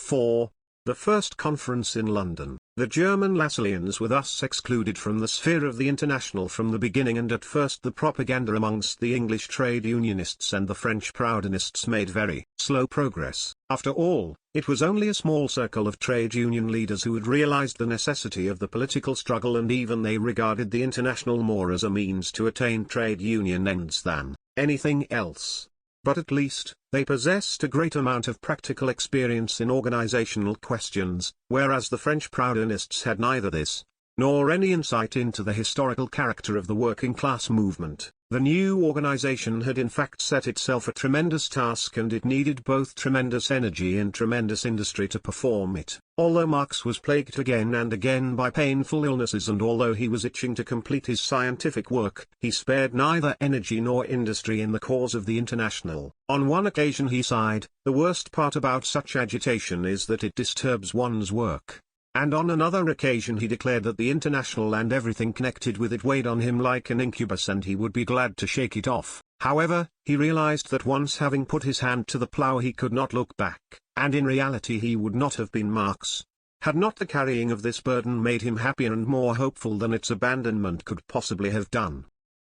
4. The First Conference in London. The German Lassalleans were thus excluded from the sphere of the International from the beginning, and at first the propaganda amongst the English trade unionists and the French Proudhonists made very slow progress. After all, it was only a small circle of trade union leaders who had realized the necessity of the political struggle, and even they regarded the International more as a means to attain trade union ends than anything else. But at least, they possessed a great amount of practical experience in organizational questions, whereas the French Proudhonists had neither this, nor any insight into the historical character of the working class movement. The new organization had in fact set itself a tremendous task, and it needed both tremendous energy and tremendous industry to perform it. Although Marx was plagued again and again by painful illnesses, and although he was itching to complete his scientific work, he spared neither energy nor industry in the cause of the International. On one occasion he sighed, "The worst part about such agitation is that it disturbs one's work." And on another occasion he declared that the International and everything connected with it weighed on him like an incubus, and he would be glad to shake it off. However, he realized that once having put his hand to the plough he could not look back, and in reality he would not have been Marx, had not the carrying of this burden made him happier and more hopeful than its abandonment could possibly have done.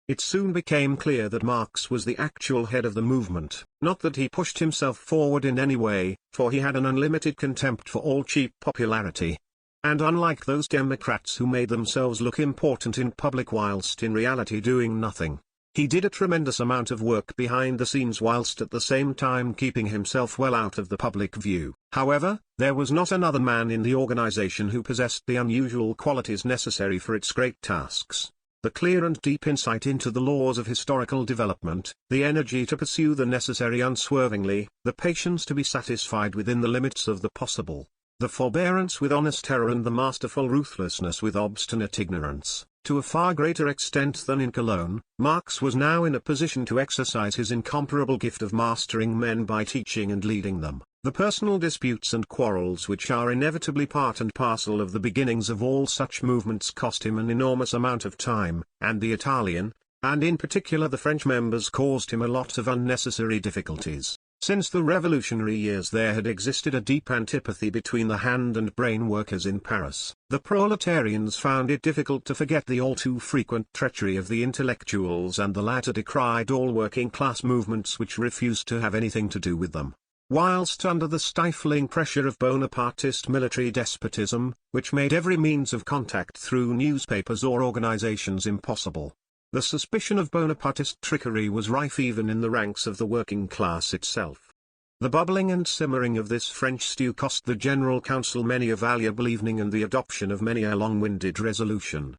It soon became clear that Marx was the actual head of the movement, not that he pushed himself forward in any way, for he had an unlimited contempt for all cheap popularity. And unlike those Democrats who made themselves look important in public whilst in reality doing nothing, he did a tremendous amount of work behind the scenes whilst at the same time keeping himself well out of the public view. However, there was not another man in the organization who possessed the unusual qualities necessary for its great tasks: the clear and deep insight into the laws of historical development, the energy to pursue the necessary unswervingly, the patience to be satisfied within the limits of the possible, the forbearance with honest error, and the masterful ruthlessness with obstinate ignorance. To a far greater extent than in Cologne, Marx was now in a position to exercise his incomparable gift of mastering men by teaching and leading them. The personal disputes and quarrels which are inevitably part and parcel of the beginnings of all such movements cost him an enormous amount of time, and the Italian, and in particular the French members, caused him a lot of unnecessary difficulties. Since the revolutionary years there had existed a deep antipathy between the hand and brain workers in Paris. The proletarians found it difficult to forget the all too frequent treachery of the intellectuals, and the latter decried all working class movements which refused to have anything to do with them. Whilst under the stifling pressure of Bonapartist military despotism, which made every means of contact through newspapers or organizations impossible, the suspicion of Bonapartist trickery was rife even in the ranks of the working class itself. The bubbling and simmering of this French stew cost the General Council many a valuable evening and the adoption of many a long-winded resolution.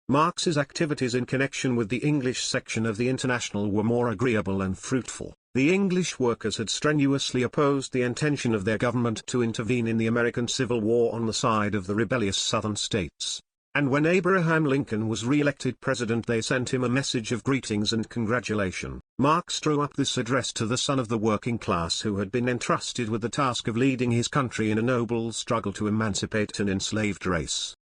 Marx's activities in connection with the English section of the International were more agreeable and fruitful. The English workers had strenuously opposed the intention of their government to intervene in the American Civil War on the side of the rebellious Southern states. And when Abraham Lincoln was re-elected president they sent him a message of greetings and congratulation. Marx drew up this address to the son of the working class who had been entrusted with the task of leading his country in a noble struggle to emancipate an enslaved race.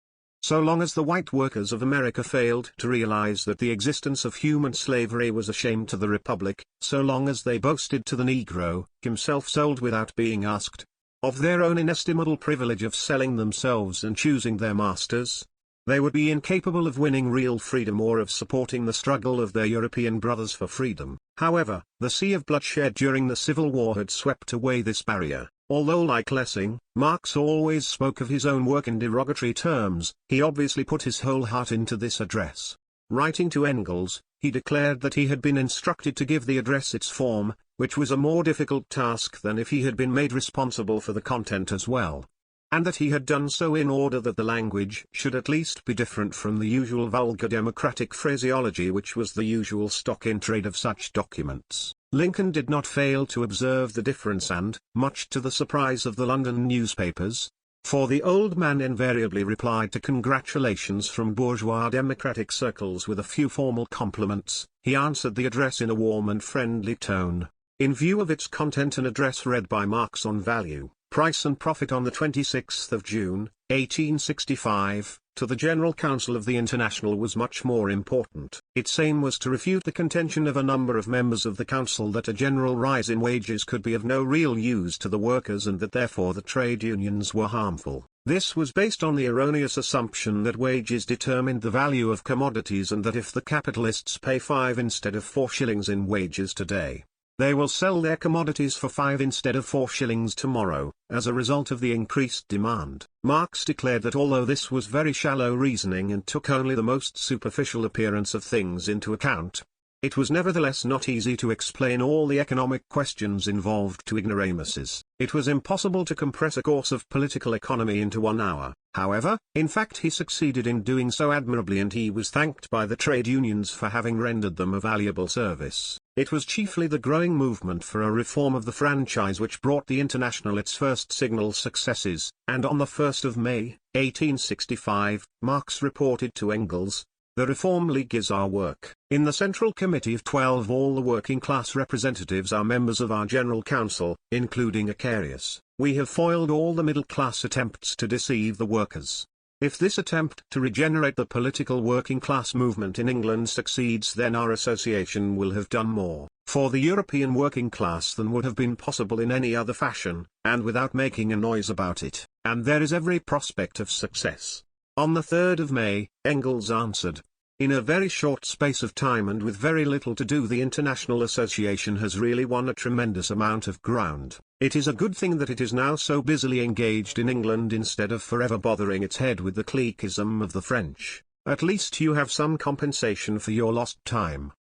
So long as the white workers of America failed to realize that the existence of human slavery was a shame to the Republic, so long as they boasted to the Negro, himself sold without being asked, of their own inestimable privilege of selling themselves and choosing their masters, they would be incapable of winning real freedom or of supporting the struggle of their European brothers for freedom. However, the sea of bloodshed during the Civil War had swept away this barrier. Although like Lessing, Marx always spoke of his own work in derogatory terms, he obviously put his whole heart into this address. Writing to Engels, he declared that he had been instructed to give the address its form, which was a more difficult task than if he had been made responsible for the content as well, and that he had done so in order that the language should at least be different from the usual vulgar democratic phraseology which was the usual stock in trade of such documents. Lincoln did not fail to observe the difference and, much to the surprise of the London newspapers, for the old man invariably replied to congratulations from bourgeois democratic circles with a few formal compliments, he answered the address in a warm and friendly tone. In view of its content, an address read by Marx on value, price and profit on the 26th of June, 1865, to the General Council of the International was much more important. Its aim was to refute the contention of a number of members of the council that a general rise in wages could be of no real use to the workers and that therefore the trade unions were harmful. This was based on the erroneous assumption that wages determined the value of commodities and that if the capitalists pay 5 instead of 4 shillings in wages today, they will sell their commodities for 5 instead of 4 shillings tomorrow, as a result of the increased demand. Marx declared that although this was very shallow reasoning and took only the most superficial appearance of things into account, it was nevertheless not easy to explain all the economic questions involved to ignoramuses. It was impossible to compress a course of political economy into 1 hour. However, in fact he succeeded in doing so admirably, and he was thanked by the trade unions for having rendered them a valuable service. It was chiefly the growing movement for a reform of the franchise which brought the International its first signal successes, and on the 1st of May, 1865, Marx reported to Engels, "The Reform League is our work. In the Central Committee of 12 all the working class representatives are members of our General Council, including Acarius. We have foiled all the middle class attempts to deceive the workers. If this attempt to regenerate the political working class movement in England succeeds, then our association will have done more for the European working class than would have been possible in any other fashion, and without making a noise about it, and there is every prospect of success." On the 3rd of May, Engels answered, "In a very short space of time and with very little to do, the International Association has really won a tremendous amount of ground. It is a good thing that it is now so busily engaged in England instead of forever bothering its head with the cliquism of the French. At least you have some compensation for your lost time."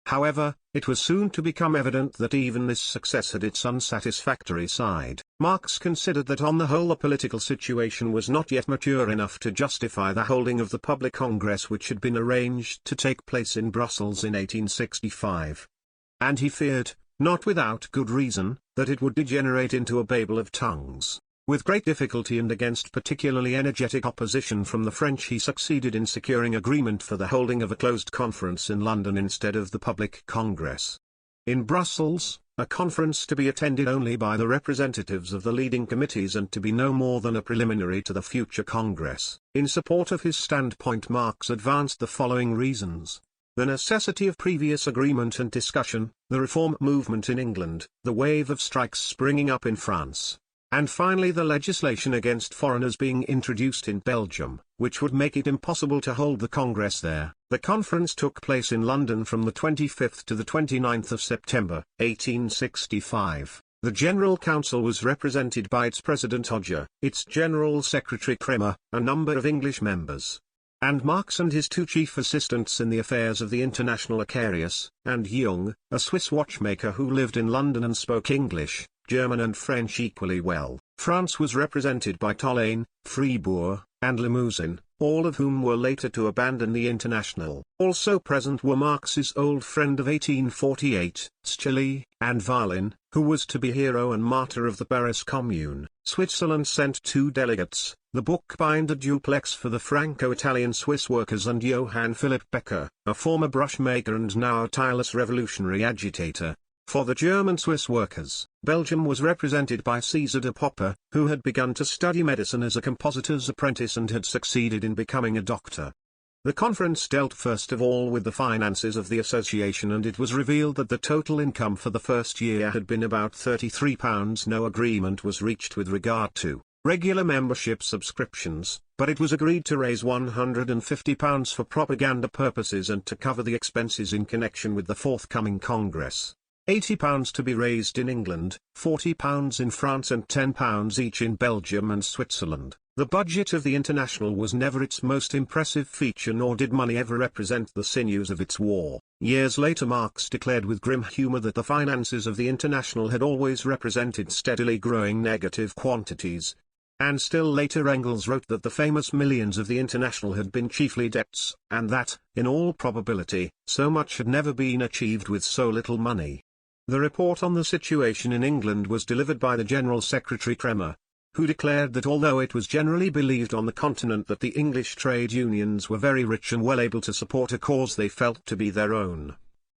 However, it was soon to become evident that even this success had its unsatisfactory side. Marx considered that on the whole the political situation was not yet mature enough to justify the holding of the public congress which had been arranged to take place in Brussels in 1865. And he feared, not without good reason, that it would degenerate into a Babel of tongues. With great difficulty and against particularly energetic opposition from the French, he succeeded in securing agreement for the holding of a closed conference in London instead of the public congress. In Brussels, a conference to be attended only by the representatives of the leading committees and to be no more than a preliminary to the future congress. In support of his standpoint, Marx advanced the following reasons: the necessity of previous agreement and discussion, the reform movement in England, the wave of strikes springing up in France, and finally the legislation against foreigners being introduced in Belgium, which would make it impossible to hold the Congress there. The conference took place in London from the 25th to the 29th of September, 1865. The General Council was represented by its President Hodger, its General Secretary Kremer, a number of English members, and Marx and his 2 chief assistants in the affairs of the International, Acarius, and Jung, a Swiss watchmaker who lived in London and spoke English, German and French equally well. France was represented by Tolaine, Fribourg, and Limousin, all of whom were later to abandon the International. Also present were Marx's old friend of 1848, Schilly, and Varlin, who was to be hero and martyr of the Paris Commune. Switzerland sent 2 delegates, the bookbinder Duplex for the Franco-Italian Swiss workers and Johann Philipp Becker, a former brushmaker and now a tireless revolutionary agitator, for the German-Swiss workers. Belgium was represented by César de Popper, who had begun to study medicine as a compositor's apprentice and had succeeded in becoming a doctor. The conference dealt first of all with the finances of the association, and it was revealed that the total income for the first year had been about £33. No agreement was reached with regard to regular membership subscriptions, but it was agreed to raise £150 for propaganda purposes and to cover the expenses in connection with the forthcoming Congress. £80 to be raised in England, £40 in France and £10 each in Belgium and Switzerland. The budget of the International was never its most impressive feature, nor did money ever represent the sinews of its war. Years later Marx declared with grim humor that the finances of the International had always represented steadily growing negative quantities. And still later Engels wrote that the famous millions of the International had been chiefly debts, and that, in all probability, so much had never been achieved with so little money. The report on the situation in England was delivered by the General Secretary Kremer, who declared that although it was generally believed on the continent that the English trade unions were very rich and well able to support a cause they felt to be their own,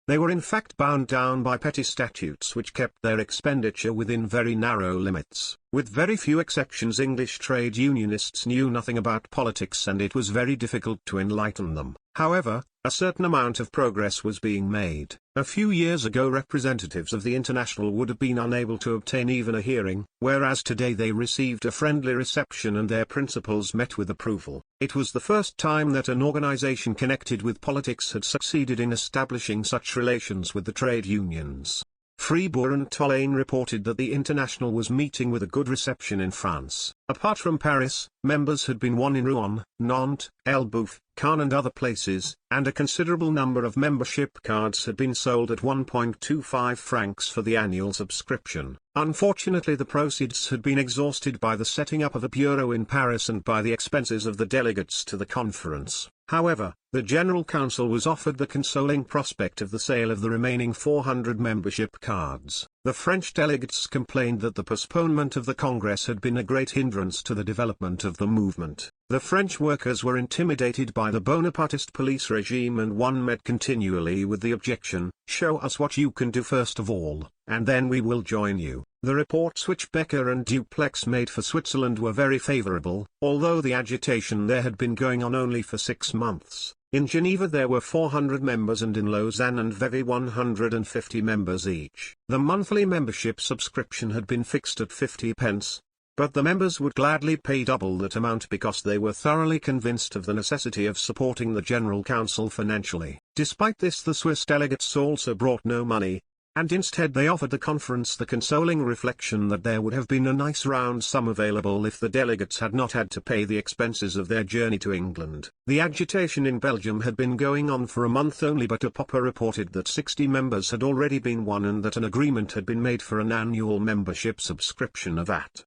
they were in fact bound down by petty statutes which kept their expenditure within very narrow limits. With very few exceptions, English trade unionists knew nothing about politics, and it was very difficult to enlighten them. However, a certain amount of progress was being made. A few years ago representatives of the International would have been unable to obtain even a hearing, whereas today they received a friendly reception and their principles met with approval. It was the first time that an organization connected with politics had succeeded in establishing such relations with the trade unions. Fribourg and Tolaine reported that the International was meeting with a good reception in France. Apart from Paris, members had been won in Rouen, Nantes, Elbeuf, Caen and other places, and a considerable number of membership cards had been sold at 1.25 francs for the annual subscription. Unfortunately, the proceeds had been exhausted by the setting up of a bureau in Paris and by the expenses of the delegates to the conference. However, the General Council was offered the consoling prospect of the sale of the remaining 400 membership cards. The French delegates complained that the postponement of the Congress had been a great hindrance to the development of the movement. The French workers were intimidated by the Bonapartist police regime, and one met continually with the objection, "Show us what you can do first of all, and then we will join you." The reports which Becker and Duplex made for Switzerland were very favorable, although the agitation there had been going on only for 6 months. In Geneva there were 400 members, and in Lausanne and Vevey 150 members each. The monthly membership subscription had been fixed at 50 pence, but the members would gladly pay double that amount because they were thoroughly convinced of the necessity of supporting the General Council financially. Despite this, the Swiss delegates also brought no money, and instead they offered the conference the consoling reflection that there would have been a nice round sum available if the delegates had not had to pay the expenses of their journey to England. The agitation in Belgium had been going on for a month only, but a Popper reported that 60 members had already been won and that an agreement had been made for an annual membership subscription of at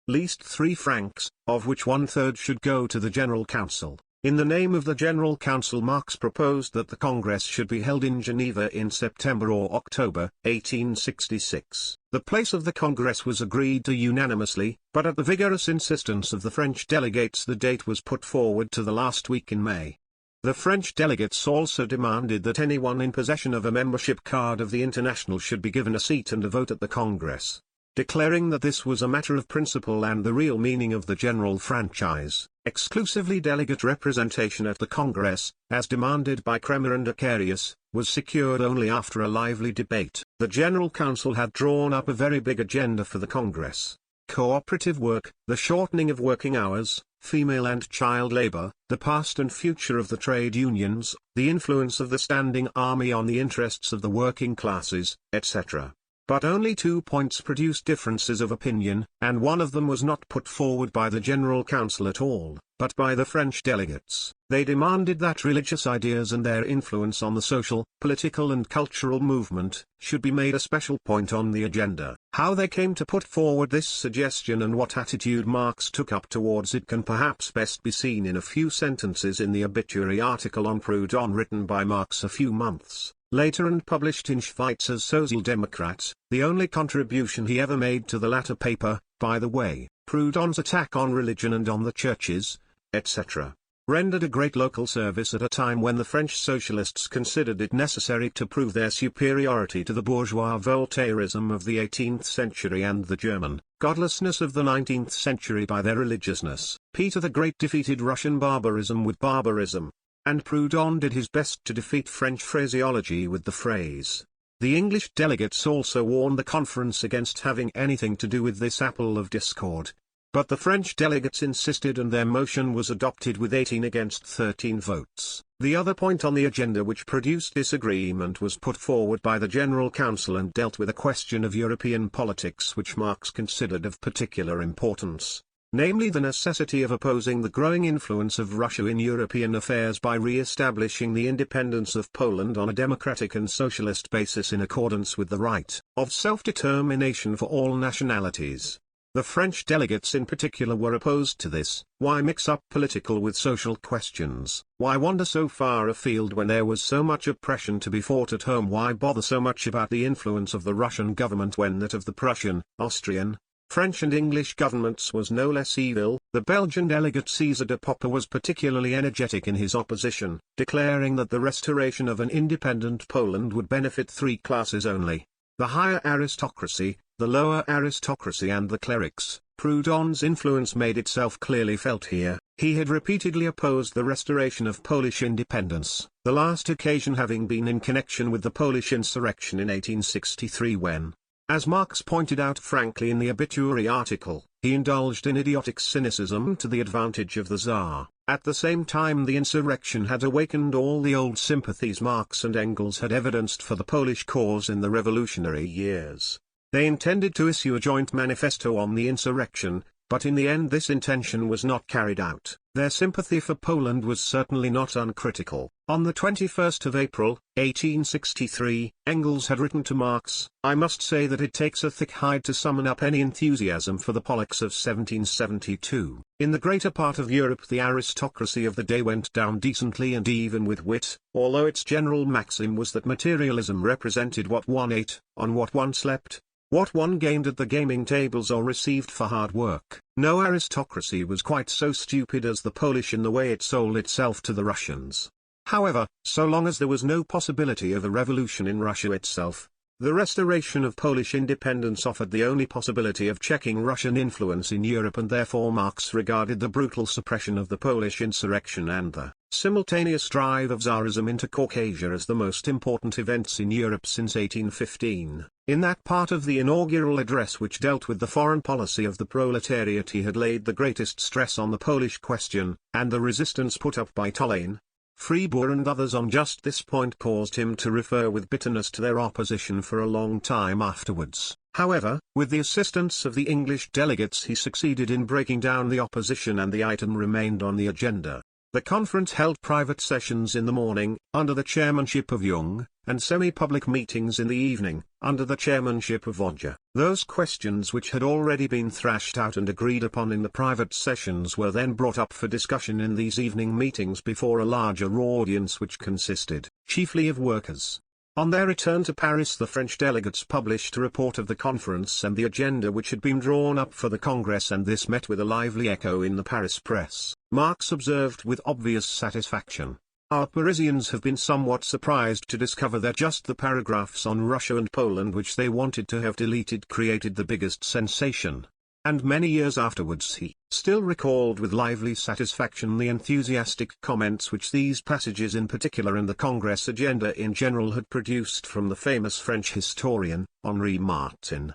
least 3 francs, of which 1/3 should go to the General Council. In the name of the General Council, Marx proposed that the Congress should be held in Geneva in September or October, 1866. The place of the Congress was agreed to unanimously, but at the vigorous insistence of the French delegates the date was put forward to the last week in May. The French delegates also demanded that anyone in possession of a membership card of the International should be given a seat and a vote at the Congress, declaring that this was a matter of principle and the real meaning of the general franchise. Exclusively delegate representation at the Congress, as demanded by Kremer and Acarius, was secured only after a lively debate. The General Council had drawn up a very big agenda for the Congress: cooperative work, the shortening of working hours, female and child labor, the past and future of the trade unions, the influence of the standing army on the interests of the working classes, etc. But only 2 points produced differences of opinion, and one of them was not put forward by the General Council at all, but by the French delegates. They demanded that religious ideas and their influence on the social, political and cultural movement should be made a special point on the agenda. How they came to put forward this suggestion and what attitude Marx took up towards it can perhaps best be seen in a few sentences in the obituary article on Proudhon written by Marx a few months later and published in Schweitzer Sozialdemokrat, the only contribution he ever made to the latter paper. By the way, Proudhon's attack on religion and on the churches, etc., rendered a great local service at a time when the French socialists considered it necessary to prove their superiority to the bourgeois Voltairism of the 18th century and the German godlessness of the 19th century by their religiousness. Peter the Great defeated Russian barbarism with barbarism, and Proudhon did his best to defeat French phraseology with the phrase. The English delegates also warned the conference against having anything to do with this apple of discord, but the French delegates insisted and their motion was adopted with 18 against 13 votes. The other point on the agenda which produced disagreement was put forward by the General Council and dealt with a question of European politics which Marx considered of particular importance, namely the necessity of opposing the growing influence of Russia in European affairs by re-establishing the independence of Poland on a democratic and socialist basis in accordance with the right of self-determination for all nationalities. The French delegates in particular were opposed to this. Why mix up political with social questions? Why wander so far afield when there was so much oppression to be fought at home? Why bother so much about the influence of the Russian government when that of the Prussian, Austrian, French and English governments was no less evil? The Belgian delegate César de Popper was particularly energetic in his opposition, declaring that the restoration of an independent Poland would benefit 3 classes only: the higher aristocracy, the lower aristocracy and the clerics. Proudhon's influence made itself clearly felt here. He had repeatedly opposed the restoration of Polish independence, the last occasion having been in connection with the Polish insurrection in 1863 when, as Marx pointed out frankly in the obituary article, he indulged in idiotic cynicism to the advantage of the Tsar. At the same time the insurrection had awakened all the old sympathies Marx and Engels had evidenced for the Polish cause in the revolutionary years. They intended to issue a joint manifesto on the insurrection, but in the end this intention was not carried out. Their sympathy for Poland was certainly not uncritical. On the 21st of April, 1863, Engels had written to Marx, "I must say that it takes a thick hide to summon up any enthusiasm for the Polacks of 1772. In the greater part of Europe the aristocracy of the day went down decently and even with wit, although its general maxim was that materialism represented what one ate, on what one slept, what one gained at the gaming tables or received for hard work. No aristocracy was quite so stupid as the Polish in the way it sold itself to the Russians." However, so long as there was no possibility of a revolution in Russia itself, the restoration of Polish independence offered the only possibility of checking Russian influence in Europe, and therefore Marx regarded the brutal suppression of the Polish insurrection and the simultaneous drive of Tsarism into Caucasia as the most important events in Europe since 1815. In that part of the inaugural address which dealt with the foreign policy of the proletariat he had laid the greatest stress on the Polish question, and the resistance put up by Tolaine, Fribourg and others on just this point caused him to refer with bitterness to their opposition for a long time afterwards. However, with the assistance of the English delegates he succeeded in breaking down the opposition and the item remained on the agenda. The conference held private sessions in the morning, under the chairmanship of Jung, and semi-public meetings in the evening, under the chairmanship of Vodja. Those questions which had already been thrashed out and agreed upon in the private sessions were then brought up for discussion in these evening meetings before a larger audience which consisted chiefly of workers. On their return to Paris the French delegates published a report of the conference and the agenda which had been drawn up for the Congress, and this met with a lively echo in the Paris press. Marx observed with obvious satisfaction, "Our Parisians have been somewhat surprised to discover that just the paragraphs on Russia and Poland which they wanted to have deleted created the biggest sensation." And many years afterwards he still recalled with lively satisfaction the enthusiastic comments which these passages in particular and the Congress agenda in general had produced from the famous French historian, Henri Martin.